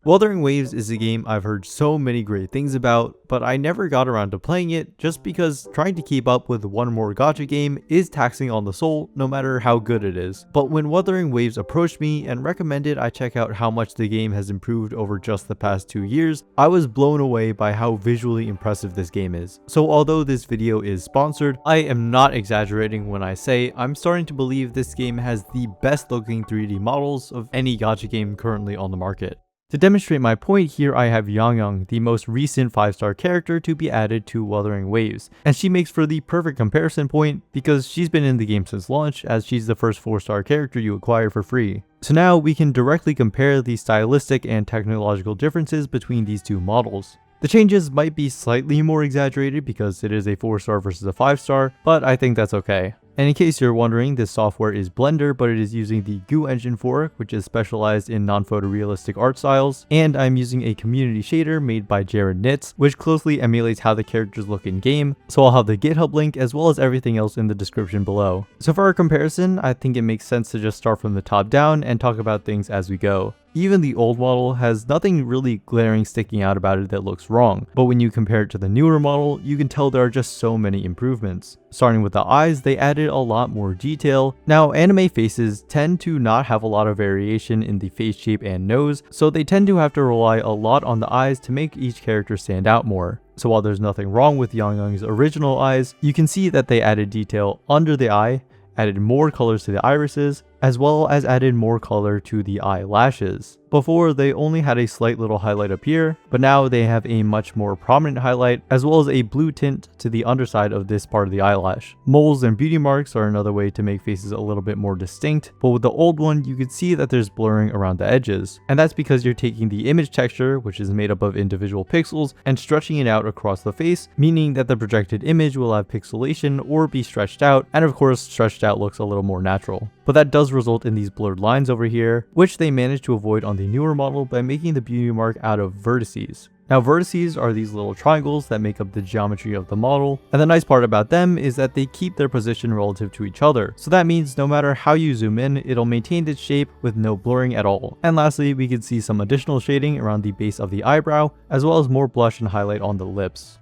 Wuthering Waves is a game I've heard so many great things about, but I never got around to playing it just because trying to keep up with one more gacha game is taxing on the soul no matter how good it is. But when Wuthering Waves approached me and recommended I check out how much the game has improved over just the past 2 years, I was blown away by how visually impressive this game is. So although this video is sponsored, I am not exaggerating when I say I'm starting to believe this game has the best looking 3D models of any gacha game currently on the market. To demonstrate my point here, I have Yang, the most recent 5-star character to be added to Wuthering Waves, and she makes for the perfect comparison point because she's been in the game since launch, as she's the first 4-star character you acquire for free. So now we can directly compare the stylistic and technological differences between these two models. The changes might be slightly more exaggerated because it is a 4-star versus a 5-star, but I think that's okay. And in case you're wondering, this software is Blender, but it is using the Goo engine for it, which is specialized in non-photorealistic art styles, and I'm using a community shader made by Jared Nitz, which closely emulates how the characters look in game, so I'll have the GitHub link as well as everything else in the description below. So for our comparison, I think it makes sense to just start from the top down and talk about things as we go. Even the old model has nothing really glaring sticking out about it that looks wrong, but when you compare it to the newer model, you can tell there are just so many improvements. Starting with the eyes, they added a lot more detail. Now, anime faces tend to not have a lot of variation in the face shape and nose, so they tend to have to rely a lot on the eyes to make each character stand out more. So while there's nothing wrong with Yang's original eyes, you can see that they added detail under the eye, added more colors to the irises, as well as added more color to the eyelashes. Before, they only had a slight little highlight up here, but now they have a much more prominent highlight, as well as a blue tint to the underside of this part of the eyelash. Moles and beauty marks are another way to make faces a little bit more distinct, but with the old one, you can see that there's blurring around the edges. And that's because you're taking the image texture, which is made up of individual pixels, and stretching it out across the face, meaning that the projected image will have pixelation or be stretched out, and of course, stretched out looks a little more natural. But that does result in these blurred lines over here, which they managed to avoid on the newer model by making the beauty mark out of vertices. Now, vertices are these little triangles that make up the geometry of the model, and the nice part about them is that they keep their position relative to each other. So that means no matter how you zoom in, it'll maintain its shape with no blurring at all. And lastly, we can see some additional shading around the base of the eyebrow, as well as more blush and highlight on the lips.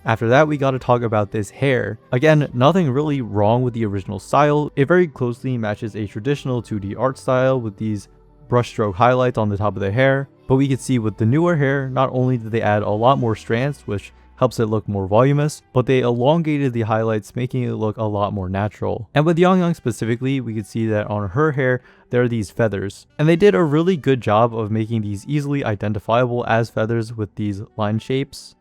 After that, we gotta talk about this hair. Again, nothing really wrong with the original style. It very closely matches a traditional 2D art style with these brushstroke highlights on the top of the hair. But we can see with the newer hair, not only did they add a lot more strands, which helps it look more voluminous, but they elongated the highlights, making it look a lot more natural. And with Yang specifically, we could see that on her hair, there are these feathers. And they did a really good job of making these easily identifiable as feathers with these line shapes.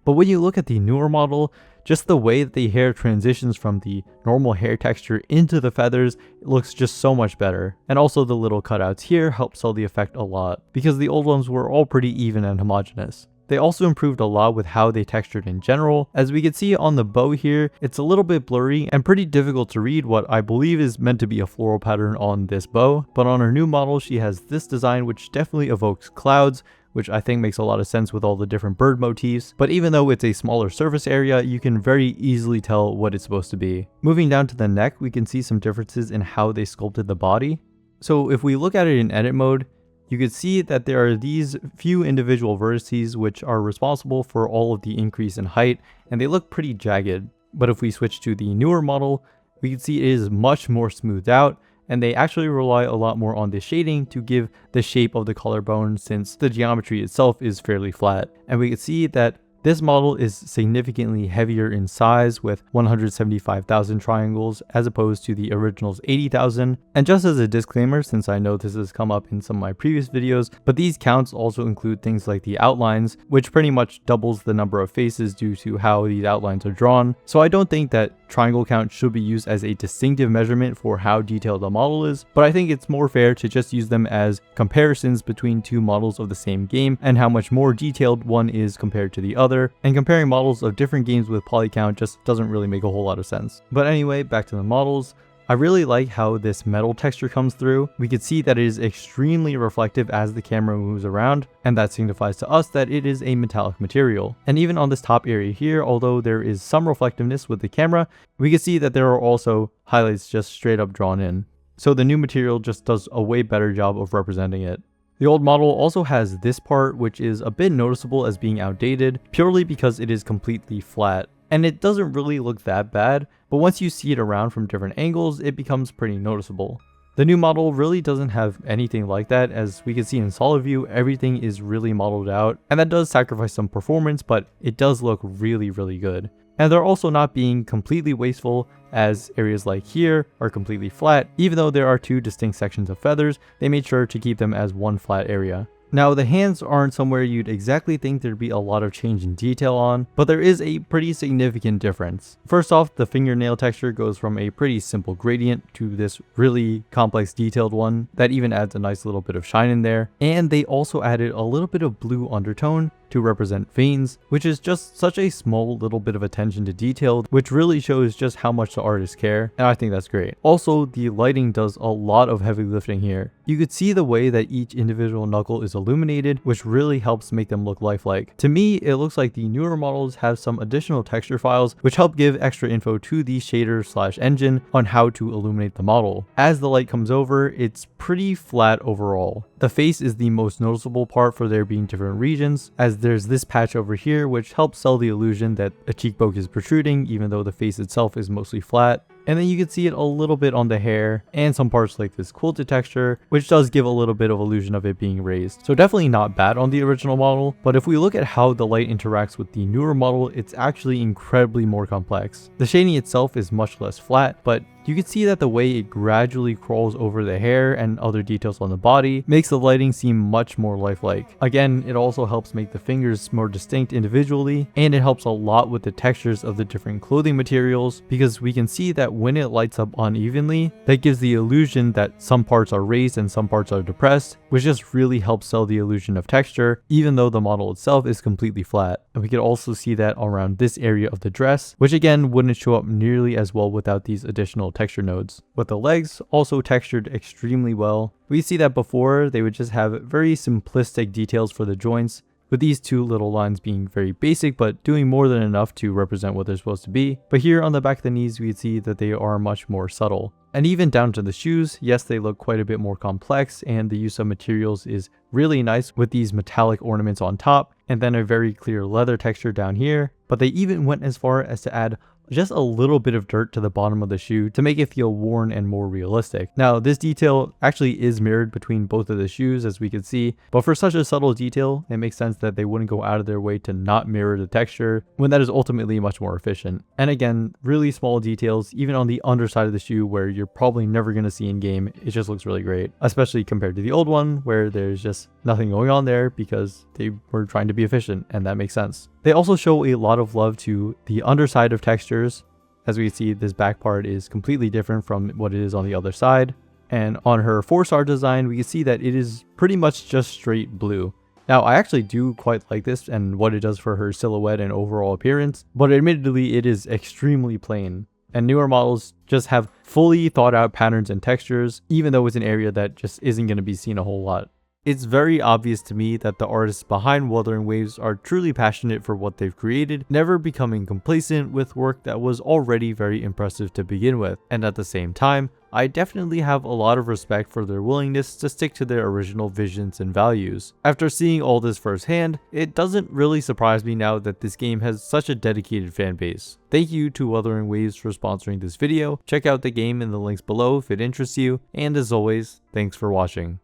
But when you look at the newer model, just the way that the hair transitions from the normal hair texture into the feathers, it looks just so much better. And also the little cutouts here help sell the effect a lot, because the old ones were all pretty even and homogeneous. They also improved a lot with how they textured in general. As we can see on the bow here, it's a little bit blurry and pretty difficult to read what I believe is meant to be a floral pattern on this bow. But on her new model, she has this design which definitely evokes clouds, which I think makes a lot of sense with all the different bird motifs. But even though it's a smaller surface area, you can very easily tell what it's supposed to be. Moving down to the neck, we can see some differences in how they sculpted the body. So if we look at it in edit mode, you can see that there are these few individual vertices which are responsible for all of the increase in height, and they look pretty jagged. But if we switch to the newer model, we can see it is much more smoothed out, and they actually rely a lot more on the shading to give the shape of the collarbone, since the geometry itself is fairly flat. And we can see that this model is significantly heavier in size with 175,000 triangles as opposed to the original's 80,000. And just as a disclaimer, since I know this has come up in some of my previous videos, but these counts also include things like the outlines, which pretty much doubles the number of faces due to how these outlines are drawn. So I don't think that triangle count should be used as a distinctive measurement for how detailed a model is, but I think it's more fair to just use them as comparisons between two models of the same game and how much more detailed one is compared to the other, and comparing models of different games with poly count just doesn't really make a whole lot of sense. But anyway, back to the models. I really like how this metal texture comes through. We can see that it is extremely reflective as the camera moves around, and that signifies to us that it is a metallic material. And even on this top area here, although there is some reflectiveness with the camera, we can see that there are also highlights just straight up drawn in. So the new material just does a way better job of representing it. The old model also has this part, which is a bit noticeable as being outdated, purely because it is completely flat. And it doesn't really look that bad, but once you see it around from different angles, it becomes pretty noticeable. The new model really doesn't have anything like that. As we can see in solid view, everything is really modeled out, and that does sacrifice some performance, but it does look really good. And they're also not being completely wasteful, as areas like here are completely flat. Even though there are two distinct sections of feathers, they made sure to keep them as one flat area. Now, the hands aren't somewhere you'd exactly think there'd be a lot of change in detail on, but there is a pretty significant difference. First off, the fingernail texture goes from a pretty simple gradient to this really complex detailed one that even adds a nice little bit of shine in there. And they also added a little bit of blue undertone to represent veins, which is just such a small little bit of attention to detail, which really shows just how much the artists care, and I think that's great. Also, the lighting does a lot of heavy lifting here. You could see the way that each individual knuckle is illuminated, which really helps make them look lifelike. To me, it looks like the newer models have some additional texture files, which help give extra info to the shader/engine on how to illuminate the model. As the light comes over, it's pretty flat overall. The face is the most noticeable part for there being different regions, as there's this patch over here which helps sell the illusion that a cheekbone is protruding even though the face itself is mostly flat. And then you can see it a little bit on the hair and some parts like this quilted texture, which does give a little bit of illusion of it being raised. So definitely not bad on the original model, but if we look at how the light interacts with the newer model, it's actually incredibly more complex. The shading itself is much less flat, but you can see that the way it gradually crawls over the hair and other details on the body makes the lighting seem much more lifelike. Again, it also helps make the fingers more distinct individually, and it helps a lot with the textures of the different clothing materials, because we can see that when it lights up unevenly, that gives the illusion that some parts are raised and some parts are depressed, which just really helps sell the illusion of texture, even though the model itself is completely flat. And we could also see that around this area of the dress, which again wouldn't show up nearly as well without these additional texture nodes. With the legs also textured extremely well. We see that before they would just have very simplistic details for the joints, with these two little lines being very basic but doing more than enough to represent what they're supposed to be. But here on the back of the knees, we see that they are much more subtle. And even down to the shoes, yes, they look quite a bit more complex, and the use of materials is really nice with these metallic ornaments on top and then a very clear leather texture down here. But they even went as far as to add just a little bit of dirt to the bottom of the shoe to make it feel worn and more realistic. Now, this detail actually is mirrored between both of the shoes, as we can see, but for such a subtle detail, it makes sense that they wouldn't go out of their way to not mirror the texture when that is ultimately much more efficient. And again, really small details, even on the underside of the shoe where you're probably never going to see in game, it just looks really great, especially compared to the old one where there's just nothing going on there because they were trying to be efficient, and that makes sense. They also show a lot of love to the underside of textures. As we see, this back part is completely different from what it is on the other side. And on her 4-star design, we can see that it is pretty much just straight blue. Now, I actually do quite like this and what it does for her silhouette and overall appearance, but admittedly, it is extremely plain. And newer models just have fully thought out patterns and textures, even though it's an area that just isn't going to be seen a whole lot. It's very obvious to me that the artists behind Wuthering Waves are truly passionate for what they've created, never becoming complacent with work that was already very impressive to begin with. And at the same time, I definitely have a lot of respect for their willingness to stick to their original visions and values. After seeing all this firsthand, it doesn't really surprise me now that this game has such a dedicated fan base. Thank you to Wuthering Waves for sponsoring this video. Check out the game in the links below if it interests you, and as always, thanks for watching.